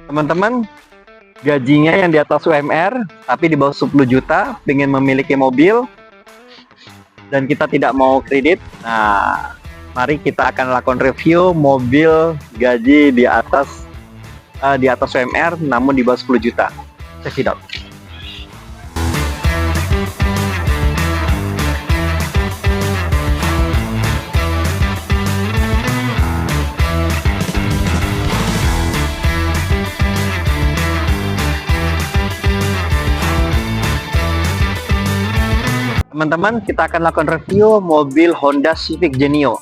Teman-teman, gajinya yang di atas UMR, tapi di bawah 10 juta, ingin memiliki mobil, dan kita tidak mau kredit. Nah, mari kita akan lakukan review mobil gaji di atas UMR, namun di bawah 10 juta. Check it out. Teman-teman, kita akan lakukan review mobil Honda Civic Genio.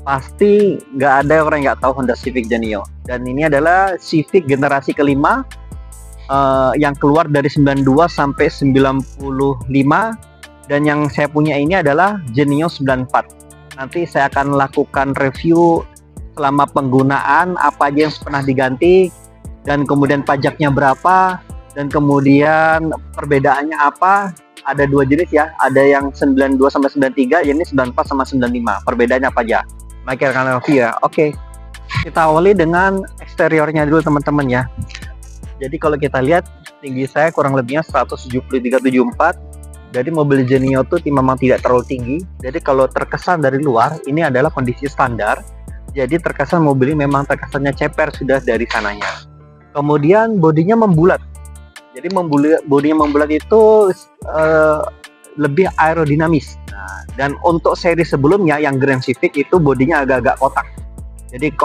Pasti nggak ada orang yang nggak tahu Honda Civic Genio. Dan ini adalah Civic generasi kelima yang keluar dari 92 sampai 95. Dan yang saya punya ini adalah Genio 94. Nanti saya akan lakukan review selama penggunaan, apa aja yang pernah diganti, dan kemudian pajaknya berapa, dan kemudian perbedaannya apa. Ada dua jenis ya, ada yang 92 sampai 93, ini 94 sama 95. Perbedaannya apa aja? Mari kita akan review ya. Oke. Kita awali dengan eksteriornya dulu teman-teman ya. Jadi kalau kita lihat tinggi saya kurang lebihnya 173-74. Jadi mobil Genio itu memang tidak terlalu tinggi. Jadi kalau terkesan dari luar ini adalah kondisi standar. Jadi terkesan mobil ini memang terkesannya ceper sudah dari sananya. Kemudian bodinya membulat. Jadi bodinya membulat itu lebih aerodinamis. Nah, dan untuk seri sebelumnya yang Grand Civic itu bodinya agak-agak kotak. Jadi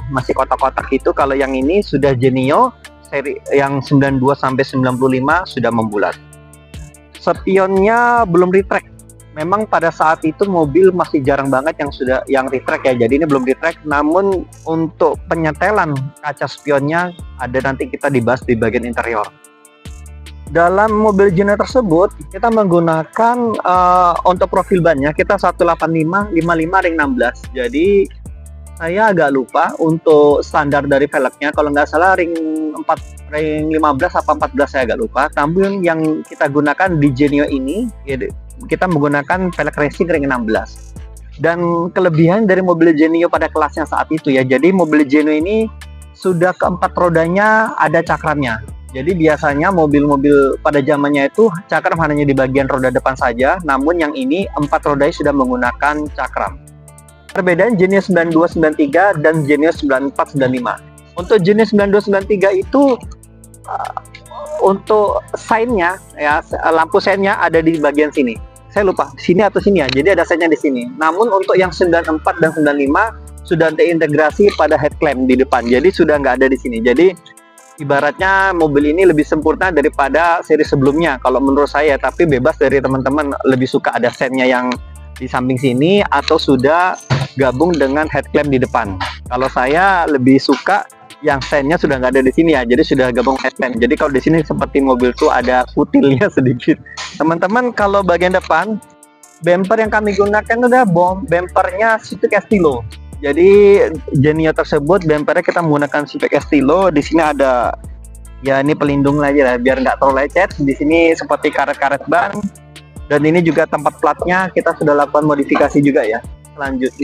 masih kotak-kotak itu. Kalau yang ini sudah Genio seri yang 92 sampai 95 sudah membulat. Spionnya belum retract. Memang pada saat itu mobil masih jarang banget yang retract ya. Jadi ini belum retract. Namun untuk penyetelan kaca spionnya ada, nanti kita dibahas di bagian interior. Dalam mobil Genio tersebut kita menggunakan untuk profil bannya kita 185 55 ring 16. Jadi saya agak lupa untuk standar dari velgnya, kalau nggak salah ring 15 apa 14 saya agak lupa. Namun yang kita gunakan di Genio ini kita menggunakan velg racing ring 16. Dan kelebihan dari mobil Genio pada kelasnya saat itu ya, jadi mobil Genio ini sudah keempat rodanya ada cakramnya. Jadi biasanya mobil-mobil pada zamannya itu cakram hanya di bagian roda depan saja, namun yang ini 4 rodanya sudah menggunakan cakram. Perbedaan Genio 92 93 dan Genio 94 95. Untuk Genio 92 93 itu untuk sign-nya ya, lampu sign-nya ada di bagian sini. Saya lupa sini atau sini ya. Jadi ada sign-nya di sini. Namun untuk yang 94 dan 95 sudah terintegrasi pada headlamp di depan. Jadi sudah nggak ada di sini. Jadi ibaratnya mobil ini lebih sempurna daripada seri sebelumnya kalau menurut saya, tapi bebas dari teman-teman lebih suka ada sign-nya yang di samping sini atau sudah gabung dengan headlamp di depan. Kalau saya lebih suka yang sign-nya sudah nggak ada di sini ya, jadi sudah gabung headlamp. Jadi kalau di sini seperti mobil tuh ada kutilnya sedikit. Teman-teman, kalau bagian depan bumper yang kami gunakan udah bumpernya Civic Estilo. Jadi Genio tersebut bumpernya kita menggunakan Civic Estilo. Di sini ada ya, ini pelindung aja lah biar nggak terlalu lecet. Di sini seperti karet-karet ban. Dan ini juga tempat platnya kita sudah lakukan modifikasi juga ya.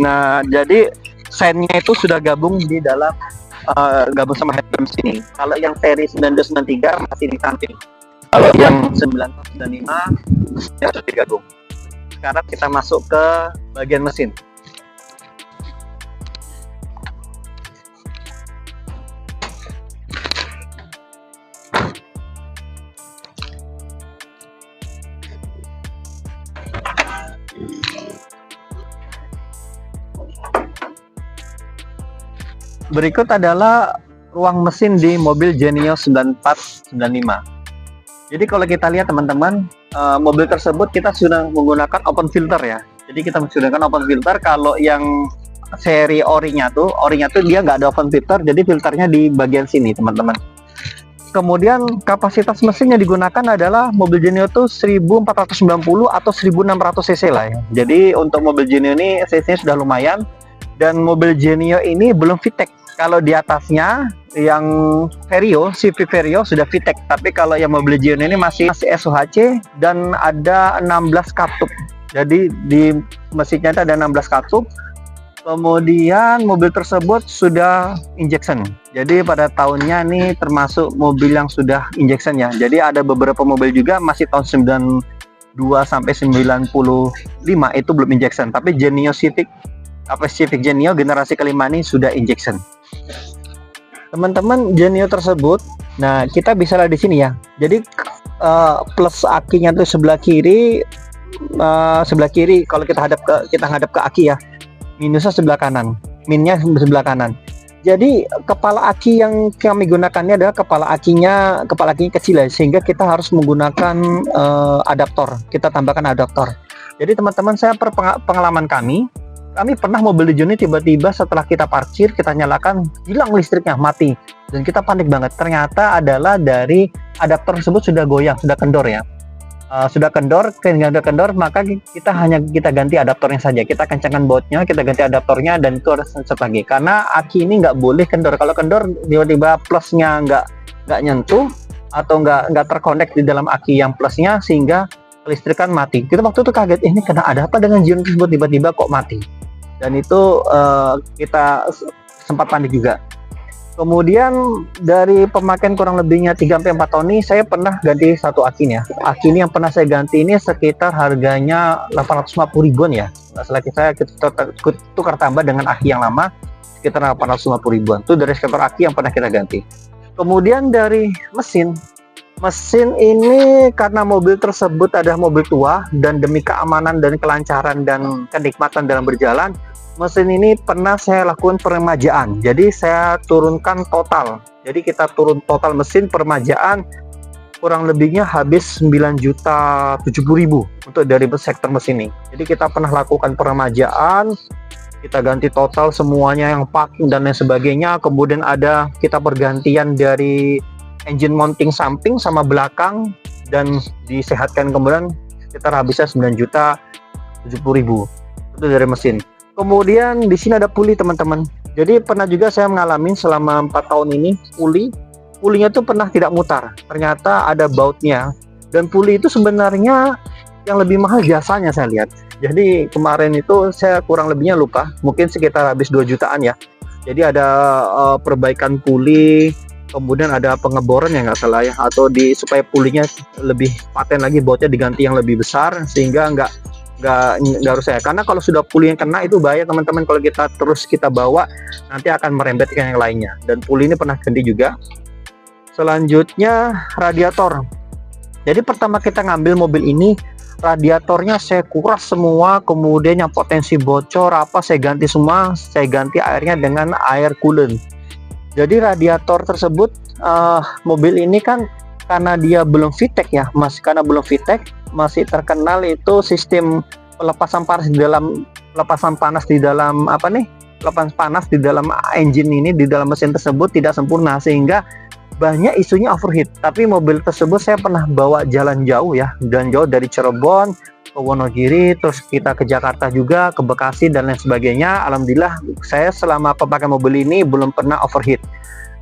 Nah, jadi sign-nya itu sudah gabung di dalam gabung sama headlamp sini. Kalau yang seri 9293 masih di samping. Kalau yang 9495 ya sudah digabung. Sekarang kita masuk ke bagian mesin. Berikut adalah ruang mesin di mobil Genio 9495. Jadi kalau kita lihat teman-teman, mobil tersebut kita sudah menggunakan open filter ya. Jadi kita menggunakan open filter. Kalau yang seri orinya tuh dia nggak ada open filter, jadi filternya di bagian sini teman-teman. Kemudian kapasitas mesin yang digunakan adalah mobil Genio itu 1490 atau 1600 cc lah ya. Jadi untuk mobil Genio ini cc-nya sudah lumayan. Dan mobil Genio ini belum VTEC. Kalau di atasnya yang Vario, Civic Vario sudah VTEC. Tapi kalau yang mobil Genio ini masih SOHC dan ada 16 katup. Jadi di mesinnya itu ada 16 katup. Kemudian mobil tersebut sudah injection. Jadi pada tahunnya ini termasuk mobil yang sudah injection ya. Jadi ada beberapa mobil juga masih tahun 92 sampai 95 itu belum injection. Tapi Genio Civic Genio generasi kelima ini sudah injection. Teman-teman, Genio tersebut, nah kita bisa lihat di sini ya. Jadi plus akinya tuh sebelah kiri kalau kita hadap ke aki ya. Minusnya sebelah kanan, minnya sebelah kanan. Jadi kepala aki yang kami gunakannya adalah kepala akinya kecil ya, sehingga kita harus menggunakan adaptor. Kita tambahkan adaptor. Jadi teman-teman, saya pengalaman kami pernah mobil di Joni tiba-tiba setelah kita parkir, kita nyalakan, hilang listriknya, mati. Dan kita panik banget. Ternyata adalah dari adaptor tersebut sudah goyang, sudah kendor ya. Sudah kendor, maka kita ganti adaptornya saja. Kita kencangkan bautnya, kita ganti adaptornya, dan itu harus lagi. Karena aki ini nggak boleh kendor. Kalau kendor tiba-tiba plusnya nggak nyentuh atau nggak terkonek di dalam aki yang plusnya, sehingga kelistrikan mati. Kita waktu itu kaget, ini ada apa dengan Genio tersebut tiba-tiba kok mati? Dan itu kita sempat panik juga. Kemudian dari pemakaian kurang lebihnya 3-4 tahun ini, saya pernah ganti satu aki ya. Aki ini yang pernah saya ganti ini sekitar harganya 850 ribuan ya. Nggak salah, saya tukar tambah dengan aki yang lama sekitar 850 ribuan. Itu dari sektor aki yang pernah kita ganti. Kemudian dari mesin ini karena mobil tersebut adalah mobil tua, dan demi keamanan dan kelancaran dan kenikmatan dalam berjalan, mesin ini pernah saya lakukan peremajaan. Jadi saya turunkan total. Jadi kita turun total mesin peremajaan kurang lebihnya habis 9.070.000 untuk dari sektor mesin ini. Jadi kita pernah lakukan peremajaan, kita ganti total semuanya, yang parking dan lain sebagainya. Kemudian ada kita pergantian dari engine mounting samping sama belakang dan disehatkan, kemudian sekitar habisnya 9.070.000 itu dari mesin. Kemudian di sini ada puli teman-teman. Jadi pernah juga saya mengalami selama 4 tahun ini pulinya tuh pernah tidak mutar. Ternyata ada bautnya, dan puli itu sebenarnya yang lebih mahal jasanya saya lihat. Jadi kemarin itu saya kurang lebihnya lupa, mungkin sekitar habis 2 jutaan ya. Jadi ada perbaikan puli, kemudian ada pengeboran ya nggak salah ya, atau supaya pulinya lebih paten lagi, bautnya diganti yang lebih besar sehingga nggak harus saya. Karena kalau sudah puli yang kena itu bahaya teman-teman, kalau kita bawa nanti akan merembet ke yang lainnya. Dan puli ini pernah ganti juga. Selanjutnya radiator. Jadi pertama kita ngambil mobil ini, radiatornya saya kuras semua, kemudian yang potensi bocor saya ganti semua. Saya ganti airnya dengan air coolant. Jadi radiator tersebut mobil ini kan karena dia belum VTEC ya, masih terkenal itu sistem pelepasan panas di dalam engine ini, di dalam mesin tersebut tidak sempurna, sehingga banyak isunya overheat. Tapi mobil tersebut saya pernah bawa jalan jauh dari Cirebon ke Wonogiri, terus kita ke Jakarta juga, ke Bekasi dan lain sebagainya. Alhamdulillah saya selama pemakaian mobil ini belum pernah overheat.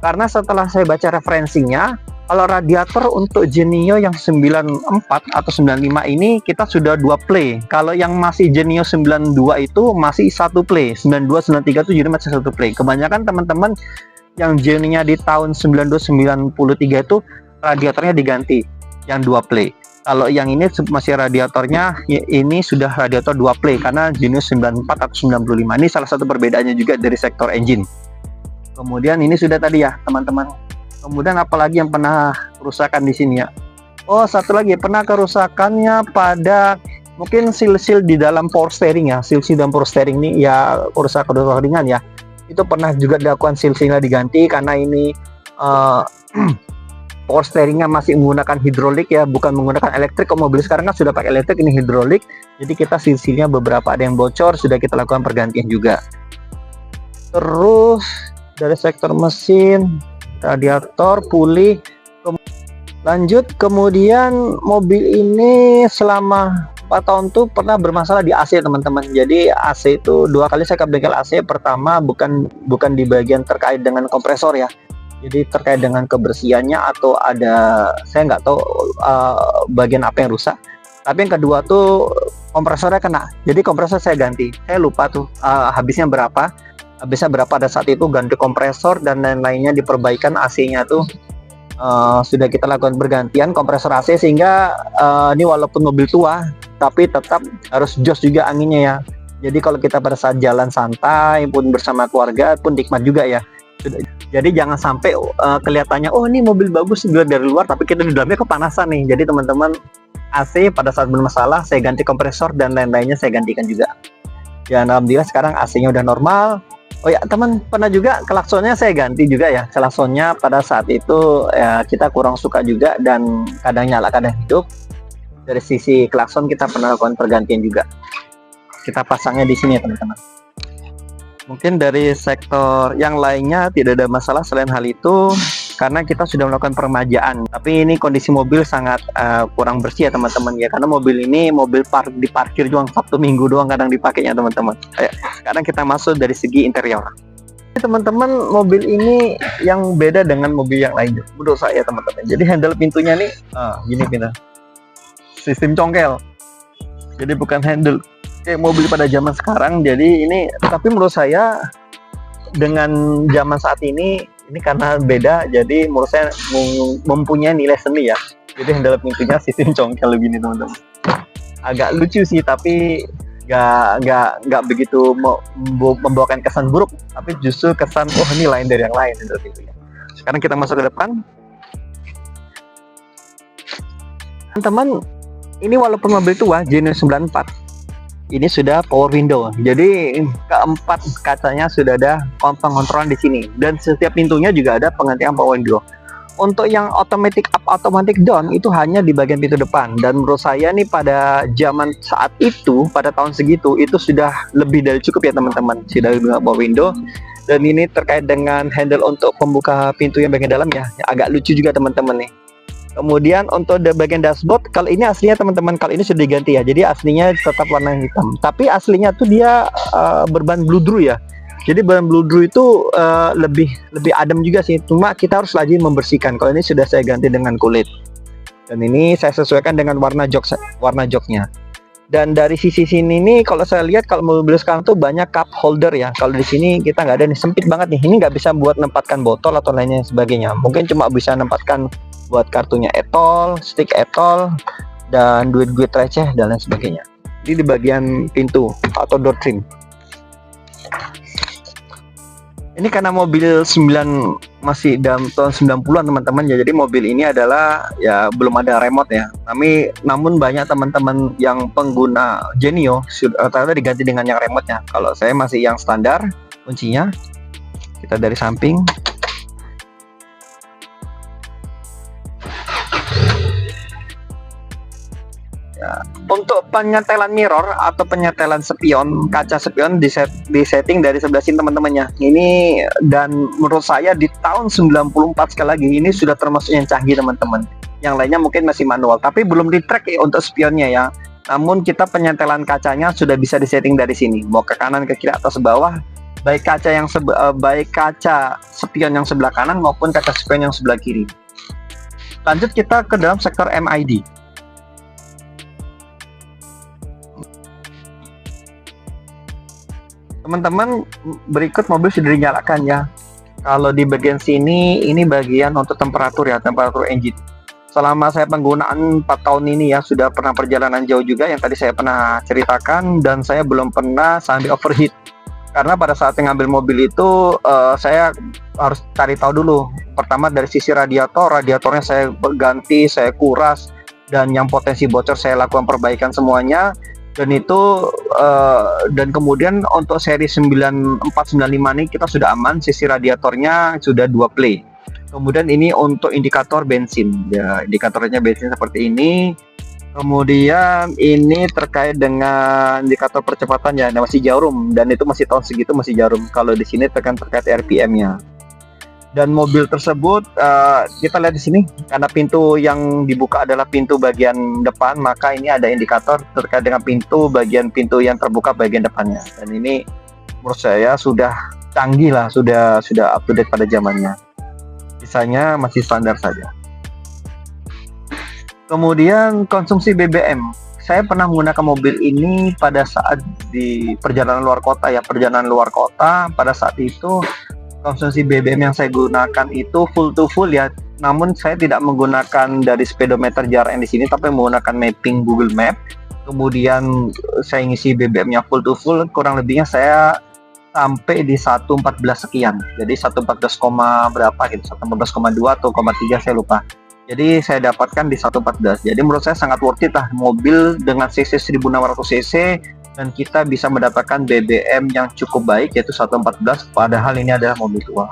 Karena setelah saya baca referensinya, kalau radiator untuk Genio yang 94 atau 95 ini kita sudah 2 play. Kalau yang masih Genio 92 itu masih 1 play. 92, 93 itu jadi masih 1 play. Kebanyakan teman-teman yang Genio di tahun 92, 93 itu radiatornya diganti yang 2 play. Kalau yang ini masih radiatornya ini sudah radiator 2 play, karena Genio 94 atau 95 ini salah satu perbedaannya juga dari sektor engine. Kemudian ini sudah tadi ya teman-teman. Kemudian apalagi yang pernah kerusakan di sini ya? Oh, satu lagi pernah kerusakannya pada mungkin sil-sil di dalam power steering ya. Sil-sil dalam power steering ini ya kerusakan ringan ya. Itu pernah juga dilakukan sil-silnya diganti, karena ini power steeringnya masih menggunakan hidrolik ya, bukan menggunakan elektrik. Kalau mobil sekarang kan sudah pakai elektrik, ini hidrolik. Jadi kita sil-silnya beberapa ada yang bocor, sudah kita lakukan pergantian juga. Terus dari sektor mesin, radiator, puli, lanjut. Kemudian mobil ini selama 4 tahun tuh pernah bermasalah di AC teman-teman. Jadi AC itu 2 kali saya ke bengkel AC. Pertama bukan di bagian terkait dengan kompresor ya, jadi terkait dengan kebersihannya atau ada, saya nggak tahu bagian apa yang rusak. Tapi yang kedua tuh kompresornya kena. Jadi kompresor saya ganti. Saya lupa tuh habisnya berapa. Habisnya berapa pada saat itu, ganti kompresor dan lain-lainnya, diperbaikan AC-nya tuh sudah kita lakukan bergantian kompresor AC, sehingga ini walaupun mobil tua tapi tetap harus jos juga anginnya ya. Jadi kalau kita pada saat jalan santai pun bersama keluarga pun nikmat juga ya. Jadi jangan sampai kelihatannya oh ini mobil bagus dari luar tapi kita di dalamnya kepanasan nih. Jadi teman-teman, AC pada saat bermasalah saya ganti kompresor dan lain-lainnya saya gantikan juga. Ya alhamdulillah sekarang AC-nya udah normal. Oh ya teman, pernah juga klaksonnya saya ganti juga ya. Klaksonnya pada saat itu ya, kita kurang suka juga dan kadang nyala kadang hidup. Dari sisi klakson kita pernah lakukan pergantian juga. Kita pasangnya di sini ya teman-teman. Mungkin dari sektor yang lainnya tidak ada masalah selain hal itu, karena kita sudah melakukan peremajaan. Tapi ini kondisi mobil sangat kurang bersih ya teman-teman ya, karena mobil ini diparkir doang, Sabtu Minggu doang kadang dipakainya teman-teman. Sekarang kita masuk dari segi interior. Teman-teman, mobil ini yang beda dengan mobil yang lain menurut saya teman-teman. Jadi handle pintunya nih gini pindah, sistem congkel. Jadi bukan handle kayak mobil pada zaman sekarang. Jadi ini, tapi menurut saya dengan zaman saat ini karena beda, jadi menurut saya mempunyai nilai seni ya. Jadi handle pintunya sistem congkel begini teman-teman. Agak lucu sih, tapi nggak begitu membawakan kesan buruk, tapi justru kesan oh ini lain dari yang lain handle pintunya. Sekarang kita masuk ke depan. Teman-teman, ini walaupun mobil tua Genio 94, ini sudah power window. Jadi keempat kacanya sudah ada pengontrolan di sini, dan setiap pintunya juga ada penggantian power window. Untuk yang automatic up, automatic down itu hanya di bagian pintu depan, dan menurut saya nih pada zaman saat itu, pada tahun segitu itu sudah lebih dari cukup ya teman-teman, sudah dengan power window. Dan ini terkait dengan handle untuk pembuka pintu yang bagian dalam ya, agak lucu juga teman-teman nih. Kemudian untuk bagian dashboard, kalau ini aslinya teman-teman, kalau ini sudah diganti ya. Jadi aslinya tetap warna hitam, tapi aslinya tuh dia berbahan bludru ya. Jadi bahan bludru itu lebih adem juga sih. Cuma kita harus lagi membersihkan. Kalau ini sudah saya ganti dengan kulit. Dan ini saya sesuaikan dengan warna joknya. Dan dari sisi sini nih, kalau saya lihat kalau mobil sekarang tuh banyak cup holder ya. Kalau di sini kita nggak ada nih, sempit banget nih. Ini nggak bisa buat nempatkan botol atau lainnya sebagainya. Mungkin cuma bisa nempatkan buat kartunya etol, stick etol, dan duit-duit receh dan lain sebagainya. Ini di bagian pintu atau door trim. Ini karena mobil masih dalam tahun 90-an teman-teman ya. Jadi mobil ini adalah ya belum ada remote ya. Namun banyak teman-teman yang pengguna Genio ternyata diganti dengan yang remote-nya. Kalau saya masih yang standar kuncinya. Kita dari samping. Ya. Untuk penyetelan mirror atau penyetelan spion, kaca spion disetting dari sebelah sini teman-temannya. Ini dan menurut saya di tahun 94 sekali lagi ini sudah termasuk yang canggih teman-teman. Yang lainnya mungkin masih manual, tapi belum di track ya untuk spionnya ya. Namun kita penyetelan kacanya sudah bisa disetting dari sini, mau ke kanan, ke kiri, atau ke bawah. Baik kaca spion yang sebelah kanan maupun kaca spion yang sebelah kiri. Lanjut kita ke dalam sektor MID. Teman-teman, berikut mobil sudah dinyalakan ya. Kalau di bagian sini, ini bagian untuk temperatur ya, temperatur engine. Selama saya penggunaan 4 tahun ini ya, sudah pernah perjalanan jauh juga yang tadi saya pernah ceritakan, dan saya belum pernah sampai overheat. Karena pada saat ngambil mobil itu, saya harus cari tahu dulu. Pertama dari sisi radiatornya saya ganti, saya kuras, dan yang potensi bocor saya lakukan perbaikan semuanya. Dan itu dan kemudian untuk seri 9495 ini kita sudah aman, sisi radiatornya sudah 2 play. Kemudian ini untuk indikator bensin ya, indikatornya bensin seperti ini. Kemudian ini terkait dengan indikator percepatan ya, masih jarum, dan itu masih tahun segitu masih jarum. Kalau di sini terkait RPM-nya. Dan mobil tersebut kita lihat di sini, karena pintu yang dibuka adalah pintu bagian depan, maka ini ada indikator terkait dengan bagian pintu yang terbuka bagian depannya. Dan ini menurut saya sudah canggih lah, sudah up to date pada zamannya. Sisanya masih standar saja. Kemudian konsumsi BBM saya pernah menggunakan mobil ini pada saat di perjalanan luar kota ya, perjalanan luar kota. Pada saat itu konsumsi BBM yang saya gunakan itu full to full ya. Namun saya tidak menggunakan dari speedometer jarak yang di sini, tapi menggunakan mapping Google Map. Kemudian saya ngisi BBM-nya full to full, kurang lebihnya saya sampai di 114 sekian. Jadi 114, berapa gitu, 114,2 atau 0,3 saya lupa. Jadi saya dapatkan di 114. Jadi menurut saya sangat worth it lah, mobil dengan cc 1600 cc dan kita bisa mendapatkan BBM yang cukup baik yaitu 114, padahal ini adalah mobil tua.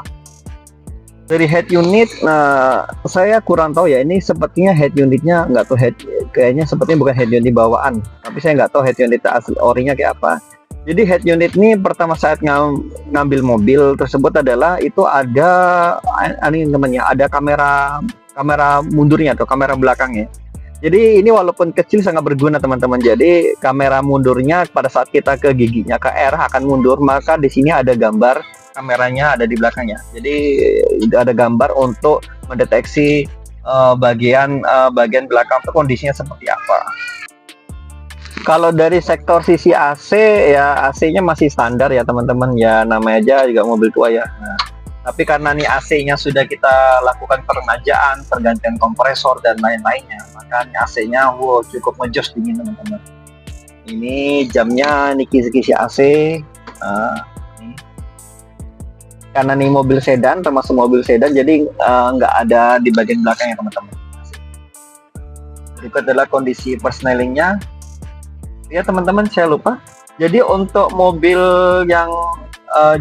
Dari head unit, saya kurang tahu ya, ini sepertinya head unitnya nggak tahu, kayaknya sepertinya bukan head unit bawaan, tapi saya nggak tahu head unit asli orinya kayak apa. Jadi head unit ini pertama saat ngambil mobil tersebut adalah itu ada ini temannya, ada kamera mundurnya atau kamera belakangnya. Jadi ini walaupun kecil sangat berguna teman-teman. Jadi kamera mundurnya pada saat kita ke giginya ke R akan mundur, maka di sini ada gambar kameranya ada di belakangnya. Jadi ada gambar untuk mendeteksi bagian belakang itu kondisinya seperti apa. Kalau dari sektor sisi AC ya, AC-nya masih standar ya teman-teman ya, namanya aja juga mobil tua ya. Nah, tapi karena nih AC-nya sudah kita lakukan peremajaan, pergantian kompresor dan lain-lainnya, maka AC-nya cukup ngejos dingin teman-teman. Ini jamnya nih kisi-kisi AC. Karena nih mobil sedan, termasuk mobil sedan, jadi nggak ada di bagian belakang ya teman-teman. Berikut adalah kondisi persnelingnya. Ya teman-teman, saya lupa. Jadi untuk mobil yang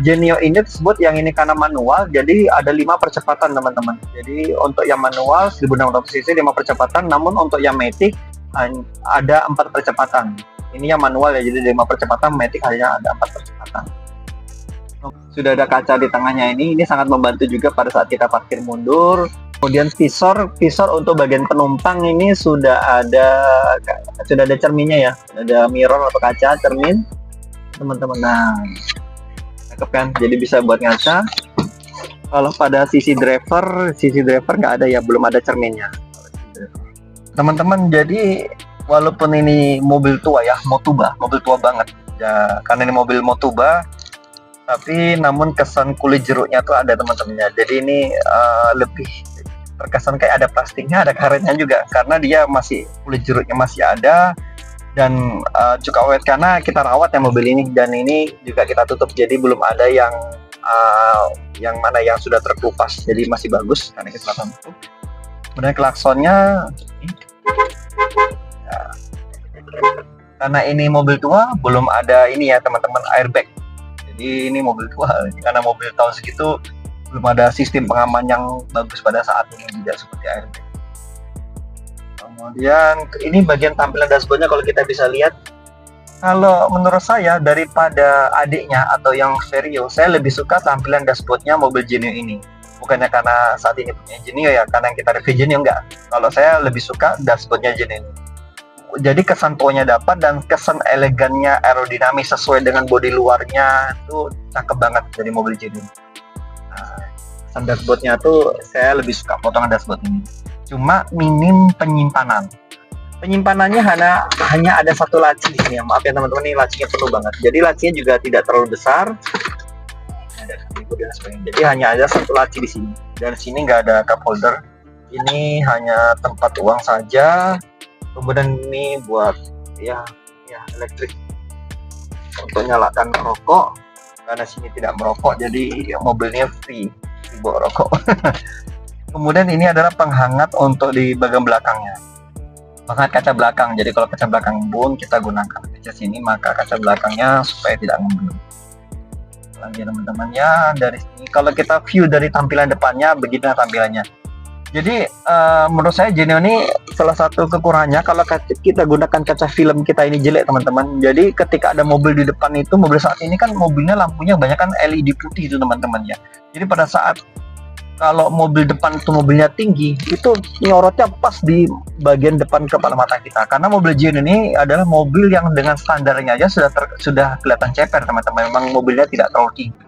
Genio ini tersebut, yang ini karena manual, jadi ada 5 percepatan teman-teman. Jadi untuk yang manual 1600 cc 5 percepatan, namun untuk yang matic ada 4 percepatan. Ini yang manual ya, jadi 5 percepatan, matic hanya ada 4 percepatan. Sudah ada kaca di tengahnya ini sangat membantu juga pada saat kita parkir mundur. Kemudian visor untuk bagian penumpang ini sudah ada cerminnya ya, ada mirror atau kaca cermin teman-teman. Nah, cakep kan, jadi bisa buat ngaca. Kalau pada sisi driver nggak ada ya, belum ada cerminnya teman-teman. Jadi walaupun ini mobil tua ya, mobil tua banget ya, karena ini mobil Motuba, tapi namun kesan kulit jeruknya tuh ada teman-temannya. Jadi ini lebih terkesan kayak ada plastiknya, ada karetnya juga, karena dia masih kulit jeruknya masih ada dan cukup awet karena kita rawat ya mobil ini, dan ini juga kita tutup, jadi belum ada yang sudah terkelupas, jadi masih bagus karena kita tutup. Kemudian klaksonnya ya, karena ini mobil tua belum ada ini ya teman-teman, airbag. Jadi ini mobil tua, karena mobil tahun segitu belum ada sistem pengaman yang bagus pada saat ini, tidak seperti airbag. Kemudian ini bagian tampilan dashboardnya, kalau kita bisa lihat, kalau menurut saya daripada adiknya atau yang Vario, saya lebih suka tampilan dashboardnya mobil Genio ini. Bukannya karena saat ini punya Genio ya, karena yang kita review Genio enggak. Kalau saya lebih suka dashboardnya Genio ini. Jadi kesan tuanya dapat dan kesan elegannya, aerodinamis sesuai dengan bodi luarnya itu cakep banget dari mobil Genio. Nah, kesan dashboardnya tuh saya lebih suka potongan dashboard ini. Cuma minim penyimpanannya hanya ada satu laci di sini ya. Maaf ya teman-teman, ini lacinya penuh banget. Jadi lacinya juga tidak terlalu besar. Jadi hanya ada satu laci di sini. Dan sini nggak ada cup holder. Ini hanya tempat uang saja. Kemudian ini buat ya elektrik untuk nyalakan rokok, karena sini tidak merokok, jadi mobilnya free bawa rokok. Kemudian ini adalah penghangat untuk di bagian belakangnya, penghangat kaca belakang. Jadi kalau kaca belakang bun, kita gunakan kaca sini, maka kaca belakangnya supaya tidak ngebun. Lagi teman-teman ya, dari sini kalau kita view dari tampilan depannya, begini tampilannya. Jadi menurut saya Genio ini salah satu kekurangannya, kalau kita gunakan kaca film kita ini jelek teman-teman. Jadi ketika ada mobil di depan itu, mobil saat ini kan mobilnya lampunya banyak kan LED putih itu teman-teman ya. Jadi pada saat kalau mobil depan itu mobilnya tinggi, itu nyorotnya pas di bagian depan kepala mata kita. Karena mobil Genio ini adalah mobil yang dengan standarnya aja sudah kelihatan ceper teman-teman. Memang mobilnya tidak terlalu tinggi.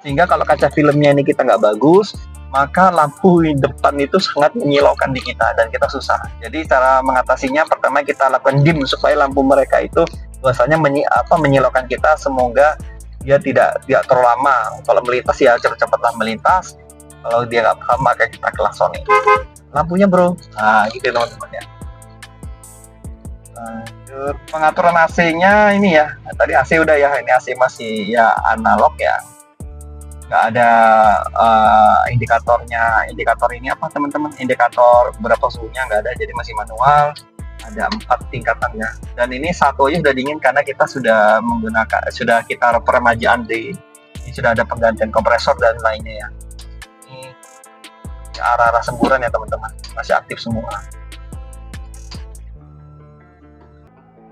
Sehingga kalau kaca filmnya ini kita nggak bagus, maka lampu di depan itu sangat menyilaukan di kita dan kita susah. Jadi cara mengatasinya pertama kita lakukan dim supaya lampu mereka itu bahwasanya menyilaukan kita, semoga dia tidak terlalu lama. Kalau melintas ya cepat-cepatlah melintas. Kalau dia nggak paham maka kita klaksoni. Lampunya bro, nah gitu teman-teman ya. Pengaturan AC-nya ini ya, tadi AC udah ya, ini AC masih ya analog ya, nggak ada indikator ini apa teman-teman, indikator berapa suhunya nggak ada, jadi masih manual. Ada 4 tingkatannya, dan ini satu aja sudah dingin karena kita sudah kita peremajaan ini sudah ada penggantian kompresor dan lainnya ya. Ini arah-arah semburan ya teman-teman, masih aktif semua.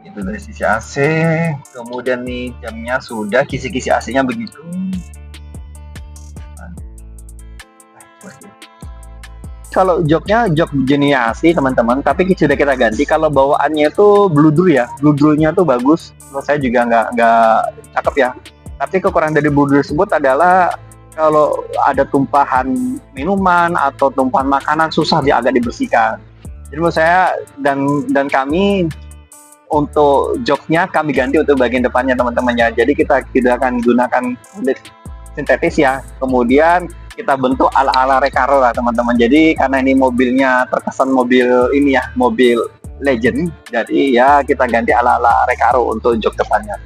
Itu dari sisi AC. Kemudian nih jamnya sudah, kisi-kisi AC-nya begitu. Kalau joknya jok Genio asli teman-teman, tapi sudah kita ganti. Kalau bawaannya itu bludur ya, bludurnya tuh bagus. Menurut saya juga nggak cakep ya. Tapi kekurangan dari bludur tersebut adalah kalau ada tumpahan minuman atau tumpahan makanan susah dia agak dibersihkan. Jadi menurut saya dan kami untuk joknya kami ganti untuk bagian depannya teman-teman ya. Jadi kita tidak akan gunakan kulit sintetis ya. Kemudian kita bentuk ala-ala Recaro lah teman-teman. Jadi karena ini mobilnya terkesan mobil ini ya, mobil legend, jadi ya kita ganti ala-ala Recaro untuk jok depannya.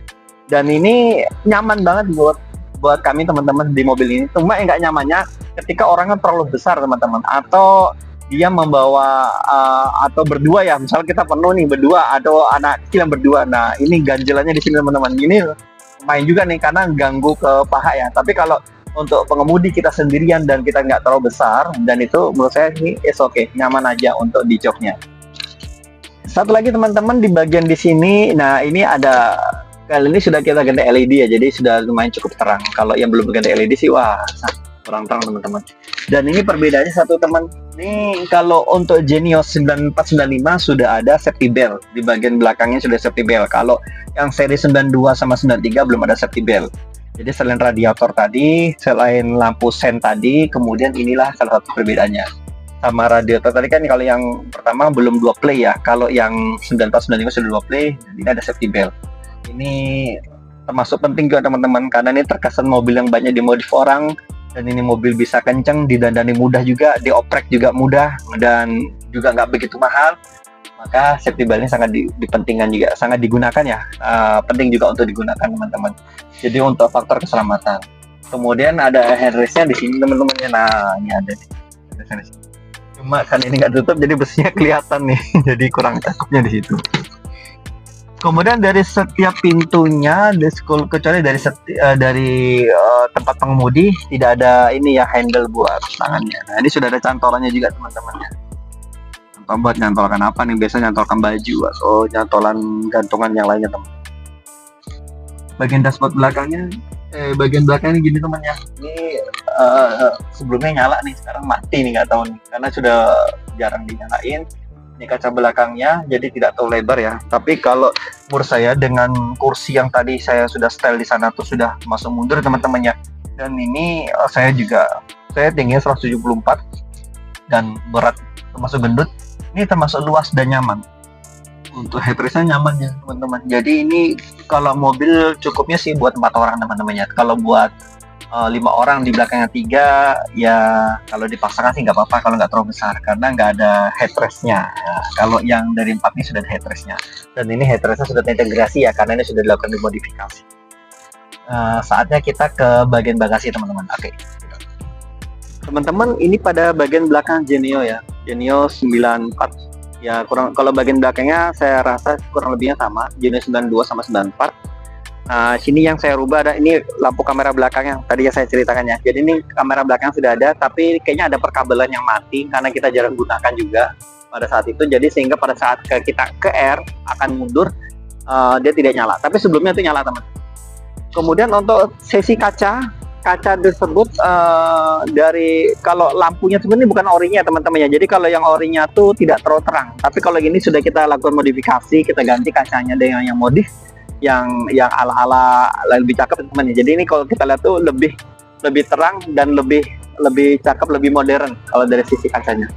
Dan ini nyaman banget buat kami teman-teman di mobil ini. Cuma yang nggak nyamannya ketika orangnya terlalu besar teman-teman, atau dia membawa atau berdua ya, misalnya kita penuh nih berdua atau anak kecil yang berdua. Nah ini ganjelannya di sini teman-teman. Ini main juga nih karena ganggu ke paha ya. Tapi kalau untuk pengemudi kita sendirian dan kita nggak terlalu besar, dan itu menurut saya ini is okay, nyaman aja untuk di joknya. Satu lagi teman-teman di bagian di sini, nah ini ada, kali ini sudah kita ganti LED ya, jadi sudah lumayan cukup terang. Kalau yang belum ganti LED sih wah kurang terang teman-teman. Dan ini perbedaannya satu teman, ini kalau untuk Genio 9495 sudah ada safety belt di bagian belakangnya, sudah safety belt. Kalau yang seri 92 sama 93 belum ada safety belt. Jadi selain radiator tadi, selain lampu sen tadi, kemudian inilah salah satu perbedaannya. Sama radiator tadi kan kalau yang pertama belum 2 play ya, kalau yang 9495 sudah 2 play, ini ada safety belt. Ini termasuk penting juga teman-teman, karena ini terkesan mobil yang banyak dimodif orang, dan ini mobil bisa kenceng, didandani mudah juga, dioprek juga mudah, dan juga nggak begitu mahal. Maka safety belt ini sangat dipentingkan juga, sangat digunakan ya, penting juga untuk digunakan teman-teman. Jadi untuk faktor keselamatan. Kemudian ada headrestnya di sini teman-teman. Nah ini ada nih. Cuma kan ini nggak tutup, jadi besinya kelihatan nih. Jadi kurang cakepnya di situ. Kemudian dari setiap pintunya, kecuali dari tempat pengemudi tidak ada ini ya, handle buat tangannya. Nah ini sudah ada cantolannya juga teman-teman ya. Buat nyantolkan apa nih, biasanya nyantolkan baju atau nyantolan gantungan yang lainnya teman. Bagian dashboard belakangnya, bagian belakangnya gini teman ya. Ini sebelumnya nyala nih, sekarang mati nih, nggak tahu nih karena sudah jarang dinyalain. Ini kaca belakangnya jadi tidak terlalu lebar ya, tapi kalau menurut saya dengan kursi yang tadi saya sudah setel di sana tuh sudah masuk mundur teman-teman ya. Dan ini saya tingginya 174 dan berat termasuk gendut. Ini termasuk luas dan nyaman. Untuk headrestnya nyaman ya teman-teman. Jadi ini kalau mobil cukupnya sih buat 4 orang teman-teman ya. Kalau buat 5 orang di belakangnya 3 ya, kalau dipaksakan sih nggak apa-apa kalau nggak terlalu besar karena nggak ada headrestnya. Nah, kalau yang dari 4 ini sudah ada headrestnya, dan ini headrestnya sudah terintegrasi ya karena ini sudah dilakukan dimodifikasi. Saatnya kita ke bagian bagasi teman-teman. Oke. Teman-teman, ini pada bagian belakang Genio ya, Genio 94 ya, kalau bagian belakangnya saya rasa kurang lebihnya sama, Genio 92 sama 94. Nah sini yang saya rubah ada ini lampu kamera belakang yang tadi saya ceritakan ya. Jadi ini kamera belakang sudah ada, tapi kayaknya ada perkabelan yang mati karena kita jarang gunakan juga pada saat itu. Jadi sehingga pada saat kita ke R akan mundur, dia tidak nyala, tapi sebelumnya itu nyala teman. Kemudian untuk sesi kaca tersebut dari, kalau lampunya sebenarnya bukan orinya teman-teman ya. Jadi kalau yang orinya tuh tidak terlalu terang, tapi kalau gini sudah kita lakukan modifikasi, kita ganti kacanya dengan yang modif yang ala-ala lebih cakep teman-teman ya. Jadi ini kalau kita lihat tuh lebih terang dan lebih lebih cakep, lebih modern kalau dari sisi kacanya.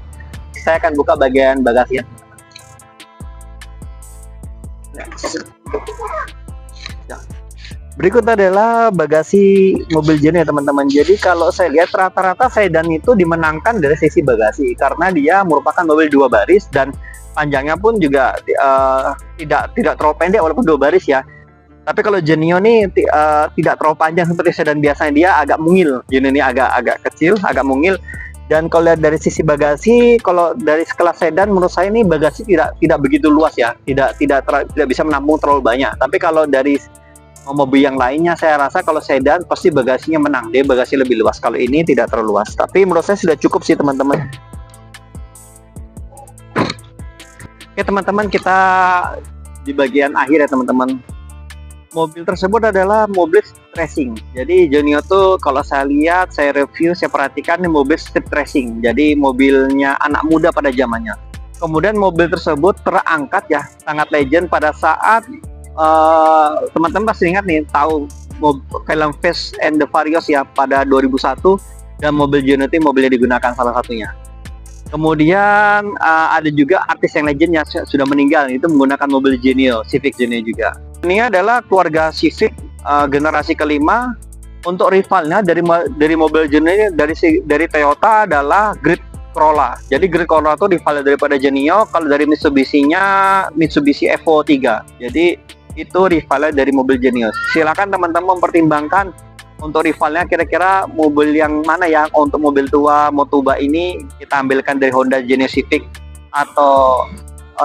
Saya akan buka bagian bagasi ya. Berikut adalah bagasi mobil Genio ya teman-teman. Jadi kalau saya lihat rata-rata sedan itu dimenangkan dari sisi bagasi karena dia merupakan mobil 2 baris dan panjangnya pun juga tidak terlalu pendek walaupun 2 baris ya. Tapi kalau Genio ini tidak terlalu panjang seperti sedan biasanya, dia agak mungil. Genio ini agak kecil, agak mungil. Dan kalau lihat dari sisi bagasi, kalau dari sekelas sedan menurut saya ini bagasi tidak begitu luas ya, tidak bisa menampung terlalu banyak. Tapi kalau dari mobil yang lainnya saya rasa kalau sedan pasti bagasinya menang, dia bagasi lebih luas. Kalau ini tidak terlalu luas, tapi menurut saya sudah cukup sih teman-teman. Oke teman-teman, kita di bagian akhir ya teman-teman. Mobil tersebut adalah mobil racing. Jadi Genio tuh kalau saya lihat, saya review, saya perhatikan ini mobil street racing. Jadi mobilnya anak muda pada zamannya. Kemudian mobil tersebut terangkat ya, sangat legend pada saat teman-teman pasti ingat nih, tahu film Fast and the Furious ya pada 2001, dan mobil Genio itu mobilnya digunakan salah satunya. Kemudian ada juga artis yang legendnya sudah meninggal, itu menggunakan mobil Genio, Civic Genio juga. Ini adalah keluarga Civic generasi kelima. Untuk rivalnya dari mobil Genio dari Toyota adalah Great Corolla. Jadi Great Corolla itu rival daripada Genio. Kalau dari Mitsubishi-nya Mitsubishi Evo 3. Jadi itu rivalnya dari mobil Genio. Silakan teman-teman mempertimbangkan untuk rivalnya kira-kira mobil yang mana ya. Untuk mobil tua Motuba ini kita ambilkan dari Honda Genio Civic, atau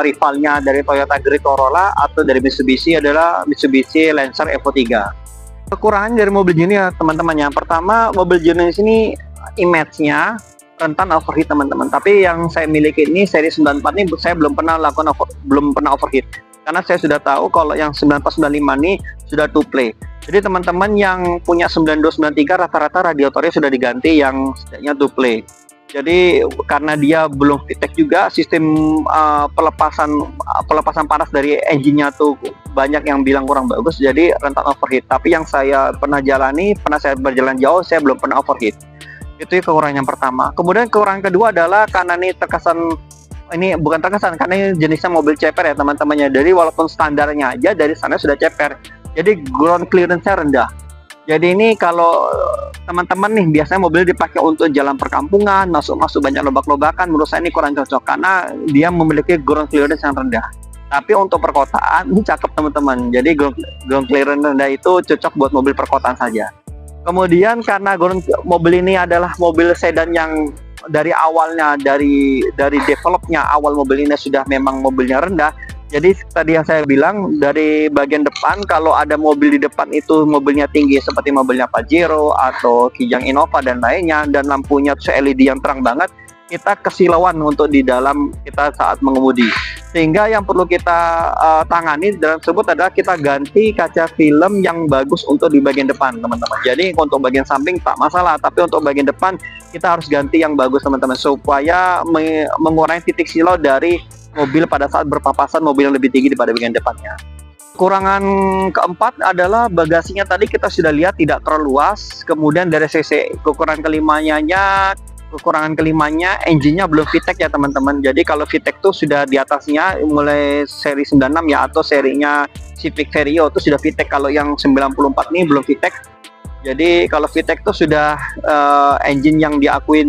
rivalnya dari Toyota Great Corolla, atau dari Mitsubishi adalah Mitsubishi Lancer Evo 3. Kekurangan dari mobil Genio teman-teman, yang pertama mobil Genio di sini image-nya rentan overheat teman-teman. Tapi yang saya miliki ini seri 94 ini saya belum pernah overheat. Karena saya sudah tahu kalau yang 9495 ini sudah to play. Jadi teman-teman yang punya 9293 rata-rata radiatornya sudah diganti yang setidaknya to play. Jadi karena dia belum VTEC juga, sistem pelepasan panas dari engine-nya tuh banyak yang bilang kurang bagus, jadi rentan overheat. Tapi yang saya pernah saya berjalan jauh, saya belum pernah overheat. Itu kekurangan yang pertama. Kemudian kekurangan kedua adalah karena ini karena ini jenisnya mobil ceper ya teman-temannya. Jadi walaupun standarnya aja dari sana sudah ceper, jadi ground clearance-nya rendah. Jadi ini kalau teman-teman nih biasanya mobil dipakai untuk jalan perkampungan, masuk banyak lobak-lobakan, menurut saya ini kurang cocok karena dia memiliki ground clearance yang rendah. Tapi untuk perkotaan ini cakep teman-teman. Jadi ground clearance rendah itu cocok buat mobil perkotaan saja. Kemudian karena mobil ini adalah mobil sedan yang dari awalnya, dari developnya awal mobil ini sudah memang mobilnya rendah. Jadi tadi yang saya bilang, dari bagian depan kalau ada mobil di depan itu mobilnya tinggi seperti mobilnya Pajero atau Kijang Innova dan lainnya, dan lampunya LED yang terang banget, kita kesilauan untuk di dalam kita saat mengemudi. Sehingga yang perlu kita tangani dalam tersebut adalah kita ganti kaca film yang bagus untuk di bagian depan teman-teman. Jadi untuk bagian samping tak masalah, tapi untuk bagian depan kita harus ganti yang bagus teman-teman, supaya mengurangi titik silau dari mobil pada saat berpapasan mobil yang lebih tinggi daripada bagian depannya. Kekurangan keempat adalah bagasinya tadi kita sudah lihat tidak terlalu luas. Kemudian dari sisi kekurangan kelimanya engine-nya belum VTEC ya teman-teman. Jadi kalau VTEC itu sudah di atasnya mulai seri 96 ya, atau serinya Civic Vario itu sudah VTEC. Kalau yang 94 ini belum VTEC. Jadi kalau VTEC itu sudah engine yang diakui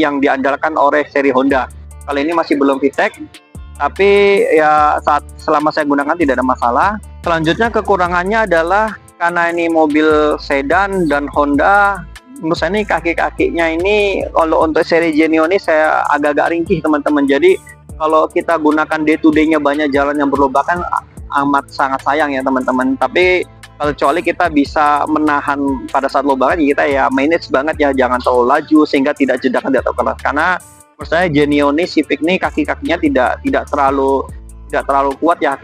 yang diandalkan oleh seri Honda. Kalau ini masih belum VTEC, tapi ya selama saya gunakan tidak ada masalah. Selanjutnya kekurangannya adalah karena ini mobil sedan dan Honda, menurut saya ini kaki-kakinya ini kalau untuk seri Genio ini saya agak-agak ringkih teman-teman. Jadi kalau kita gunakan day to day-nya banyak jalan yang berlobakan, amat sangat sayang ya teman-teman. Tapi kecuali kita bisa menahan pada saat lobakan, kita ya manage banget ya, jangan terlalu laju sehingga tidak jedakan atau keras. Karena menurut saya Genio ini, Civic ini kaki-kakinya tidak terlalu kuat ya.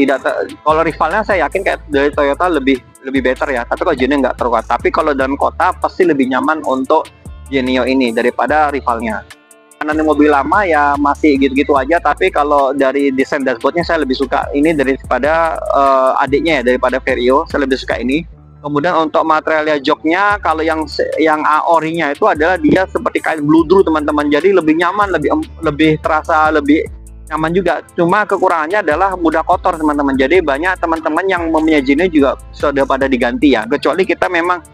Kalau rivalnya saya yakin kayak dari Toyota lebih better ya. Tapi kalau Genio nggak terlalu kuat. Tapi kalau dalam kota pasti lebih nyaman untuk Genio ini daripada rivalnya. Karena ini mobil lama ya masih gitu-gitu aja. Tapi kalau dari desain dashboardnya saya lebih suka ini daripada adiknya ya, daripada Vario. Saya lebih suka ini. Kemudian untuk materialnya joknya, kalau yang orinya itu adalah dia seperti kain bludru teman-teman. Jadi lebih nyaman, lebih terasa lebih nyaman juga. Cuma kekurangannya adalah mudah kotor teman-teman. Jadi banyak teman-teman yang mempunyai jenis juga sudah pada diganti ya. Kecuali kita memang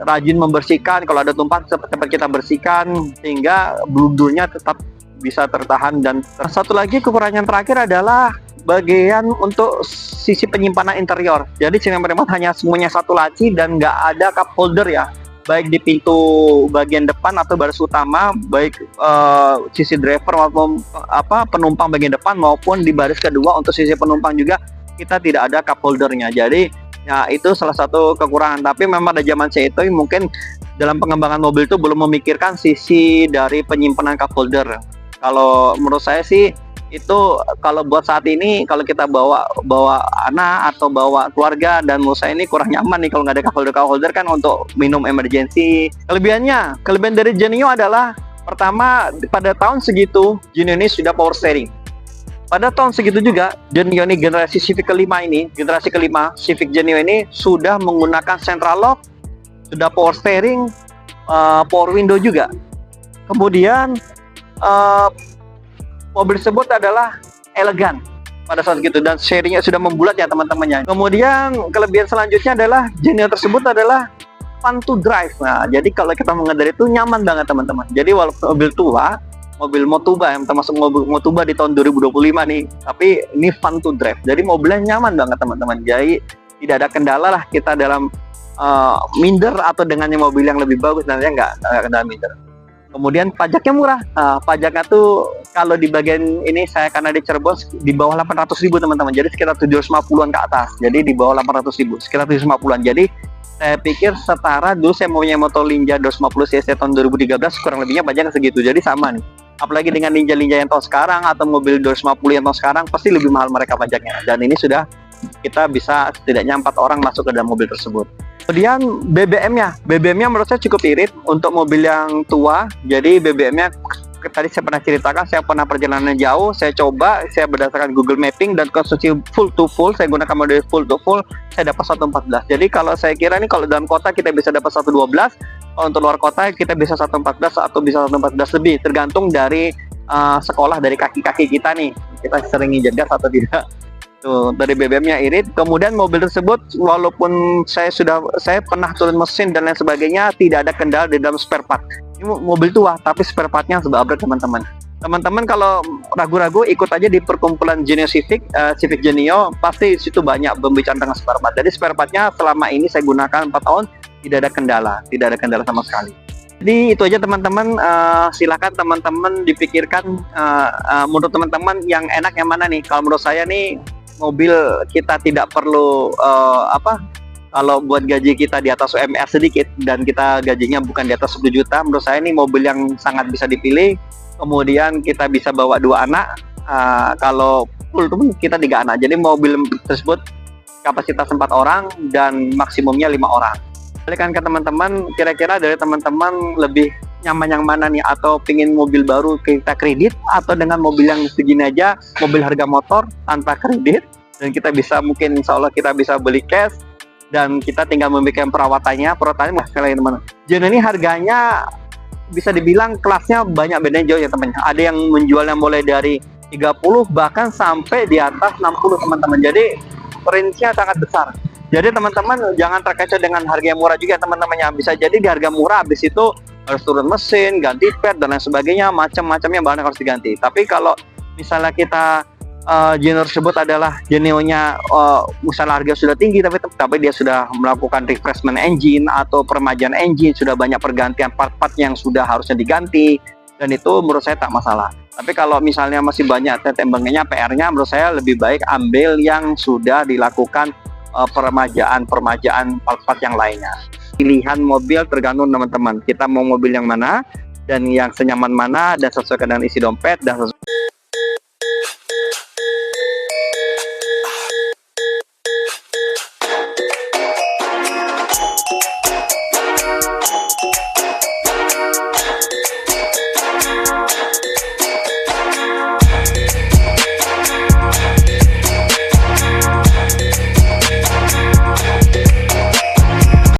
rajin membersihkan, kalau ada tumpahan cepat-cepat kita bersihkan sehingga bludrunya tetap bisa tertahan. Dan satu lagi kekurangan terakhir adalah bagian untuk sisi penyimpanan interior. Jadi Cinema Remote hanya semuanya satu laci dan nggak ada cup holder ya, baik di pintu bagian depan atau baris utama, baik sisi driver maupun penumpang bagian depan, maupun di baris kedua untuk sisi penumpang juga kita tidak ada cup holdernya. Jadi ya itu salah satu kekurangan. Tapi memang pada zaman saya itu mungkin dalam pengembangan mobil itu belum memikirkan sisi dari penyimpanan cup holder. Kalau menurut saya sih itu kalau buat saat ini, kalau kita bawa anak atau bawa keluarga, dan menurut saya ini kurang nyaman nih kalau nggak ada cup holder kan untuk minum emergency. Kelebihan dari Genio adalah pertama, pada tahun segitu Genio ini sudah power steering. Pada tahun segitu juga Genio ini generasi Civic kelima Civic Genio ini sudah menggunakan central lock, sudah power steering, power window juga. Kemudian mobil tersebut adalah elegan pada saat itu dan sharingnya sudah membulat ya teman-temannya. Kemudian kelebihan selanjutnya adalah Genio tersebut adalah fun to drive. Nah, jadi kalau kita mengendarai itu nyaman banget teman-teman. Jadi walaupun mobil tua, mobil Motuba yang termasuk mobil Motuba di tahun 2025 nih, tapi ini fun to drive. Jadi mobilnya nyaman banget teman-teman. Jadi tidak ada kendala lah kita dalam minder atau dengannya mobil yang lebih bagus, nantinya nggak kendala minder. Kemudian pajaknya murah. Pajaknya tuh kalau di bagian ini saya karena di Cirebon di bawah 800.000 teman-teman. Jadi sekitar 750-an ke atas. Jadi di bawah 800.000, sekitar 750-an. Jadi saya pikir setara dulu saya punya motor Ninja 250 cc tahun 2013, kurang lebihnya pajaknya segitu. Jadi sama nih. Apalagi dengan Ninja yang tahun sekarang atau mobil 250 yang tahun sekarang, pasti lebih mahal mereka pajaknya. Dan ini sudah kita bisa setidaknya 4 orang masuk ke dalam mobil tersebut. Kemudian BBM-nya menurut saya cukup irit untuk mobil yang tua. Jadi BBM-nya tadi saya pernah ceritakan, saya pernah perjalanan jauh, saya coba, saya berdasarkan Google Mapping dan konsumsi full to full, saya gunakan model full to full, saya dapat 114. Jadi kalau saya kira ini kalau dalam kota kita bisa dapat 112, kalau untuk luar kota kita bisa 114 atau bisa 114 lebih, tergantung dari sekolah, dari kaki-kaki kita nih, kita sering ngejegas atau tidak. Tuh, dari BBM-nya irit. Kemudian mobil tersebut walaupun saya pernah turun mesin dan lain sebagainya, tidak ada kendala di dalam spare part. Ini mobil tua tapi spare partnya sudah upgrade teman-teman. Teman-teman kalau ragu-ragu ikut aja di perkumpulan Genio Civic Genio, pasti di situ banyak pembicaraan tentang spare part. Jadi spare partnya selama ini saya gunakan 4 tahun tidak ada kendala sama sekali. Jadi itu aja teman-teman, silakan teman-teman dipikirkan menurut teman-teman yang enak yang mana nih. Kalau menurut saya nih, mobil kita tidak perlu kalau buat gaji kita di atas UMR sedikit dan kita gajinya bukan di atas 10 juta, menurut saya ini mobil yang sangat bisa dipilih. Kemudian kita bisa bawa 2 anak, kalau full tuh kita 3 anak. Jadi mobil tersebut kapasitas 4 orang dan maksimumnya 5 orang. Balikan ke teman-teman, kira-kira dari teman-teman lebih nyaman yang mana nih, atau pingin mobil baru kita kredit, atau dengan mobil yang segini aja, mobil harga motor tanpa kredit, dan kita bisa mungkin insya Allah kita bisa beli cash dan kita tinggal memikirkan perawatannya sekali teman. Genio ini harganya bisa dibilang kelasnya banyak bedanya jauh ya teman. Ada yang menjualnya mulai dari 30 bahkan sampai di atas 60 teman-teman. Jadi range-nya sangat besar. Jadi teman-teman jangan terkecoh dengan harga yang murah juga teman-temannya. Bisa jadi di harga murah habis itu harus turun mesin, ganti pad dan lain sebagainya, macam-macamnya banyak harus diganti. Tapi kalau misalnya kita Genio tersebut adalah Genio-nya misalnya harga sudah tinggi tapi dia sudah melakukan refreshment engine atau peremajaan engine, sudah banyak pergantian part-part yang sudah harusnya diganti, dan itu menurut saya tak masalah. Tapi kalau misalnya masih banyak tembangnya, PR-nya, menurut saya lebih baik ambil yang sudah dilakukan peremajaan part-part yang lainnya. Pilihan mobil tergantung teman-teman, kita mau mobil yang mana dan yang senyaman mana dan sesuai dengan isi dompet dan